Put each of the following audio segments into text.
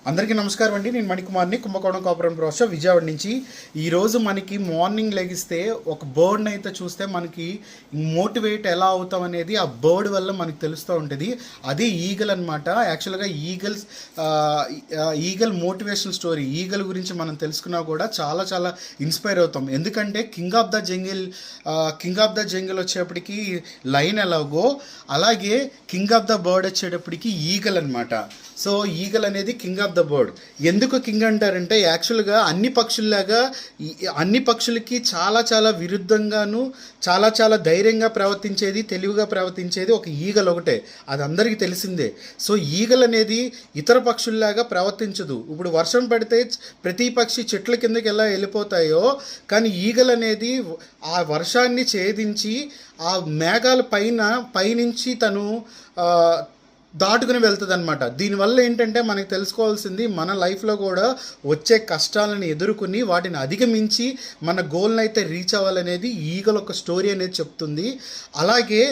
అందరికీ నమస్కారం అండి. నేను మణికుమార్ని, కుంభకోణం కాపురం ప్రాసెస్ విజయవాడ నుంచి. ఈరోజు మనకి మార్నింగ్ లెగిస్తే ఒక బర్డ్ని అయితే చూస్తే మనకి మోటివేట్ ఎలా అవుతాం అనేది ఆ బర్డ్ వల్ల మనకి తెలుస్తూ ఉంటుంది. అదే ఈగల్ అనమాట. యాక్చువల్గా ఈగల్ మోటివేషన్ స్టోరీ. ఈగల్ గురించి మనం తెలుసుకున్నా కూడా చాలా చాలా ఇన్స్పైర్ అవుతాం. ఎందుకంటే కింగ్ ఆఫ్ ద జంగిల్ వచ్చేటప్పటికి లైన్ ఎలాగో అలాగే కింగ్ ఆఫ్ ద బర్డ్ వచ్చేటప్పటికి ఈగల్ అనమాట. సో ఈగల్ అనేది కింగ్ ఆఫ్ ద బర్డ్. ఎందుకు కింగ్ అంటారంటే యాక్చువల్గా అన్ని పక్షులకి చాలా చాలా విరుద్ధంగాను చాలా చాలా ధైర్యంగా ప్రవర్తించేది, తెలివిగా ప్రవర్తించేది ఒక ఈగల్ ఒకటే. అది అందరికీ తెలిసిందే. సో ఈగల్ అనేది ఇతర పక్షుల్లాగా ప్రవర్తించదు. ఇప్పుడు వర్షం పడితే ప్రతి పక్షి చెట్ల కిందకి ఎలా వెళ్ళిపోతాయో, కానీ ఈగల్ అనేది ఆ వర్షాన్ని ఛేదించి ఆ మేఘాల పైనుంచి తను దాటుకుని వెళ్తుంది అనమాట. దీనివల్ల ఏంటంటే మనకి తెలుసుకోవాల్సింది, మన లైఫ్లో కూడా వచ్చే కష్టాలను ఎదుర్కొని వాటిని అధిగమించి మన గోల్ని అయితే రీచ్ అవ్వాలనేది ఈగల్ ఒక స్టోరీ అనేది చెప్తుంది. అలాగే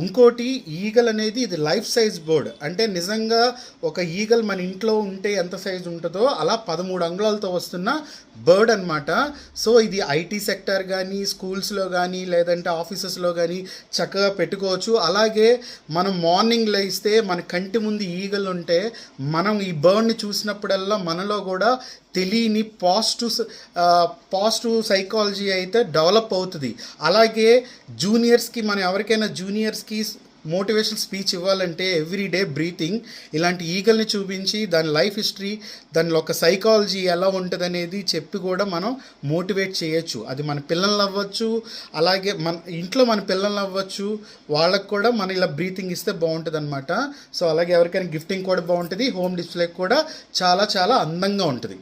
ఇంకోటి, ఈగల్ అనేది ఇది లైఫ్ సైజ్ బర్డ్. అంటే నిజంగా ఒక ఈగల్ మన ఇంట్లో ఉంటే ఎంత సైజ్ ఉంటుందో అలా 13 అంగుళాలతో వస్తున్న బర్డ్ అనమాట. సో ఇది ఐటీ సెక్టర్ కానీ, స్కూల్స్లో కానీ, లేదంటే ఆఫీసెస్లో కానీ చక్కగా పెట్టుకోవచ్చు. అలాగే మనం మార్నింగ్ లేస్తే మన కంటి ముందు ఈగలు ఉంటే మనం ఈ బర్డ్ని చూసినప్పుడల్లా మనలో కూడా తెలియని పాజిటివ్ సైకాలజీ అయితే డెవలప్ అవుతుంది. అలాగే మనం ఎవరికైనా జూనియర్స్కి మోటివేషన్ స్పీచ్ ఇవ్వాలంటే ఎవ్రీడే బ్రీతింగ్ ఇలాంటి ఈగల్ని చూపించి దాని లైఫ్ హిస్టరీ, దానిలో ఒక సైకాలజీ ఎలా ఉంటుంది అనేది చెప్పి కూడా మనం మోటివేట్ చేయొచ్చు. అది మన పిల్లల్ని అవ్వచ్చు, అలాగే మన ఇంట్లో మన పిల్లల్ని అవ్వచ్చు, వాళ్ళకు కూడా మనం ఇలా బ్రీతింగ్ ఇస్తే బాగుంటుంది అనమాట. సో అలాగే ఎవరికైనా గిఫ్టింగ్ కూడా బాగుంటుంది, హోమ్ డిస్ప్లే కూడా చాలా చాలా అందంగా ఉంటుంది.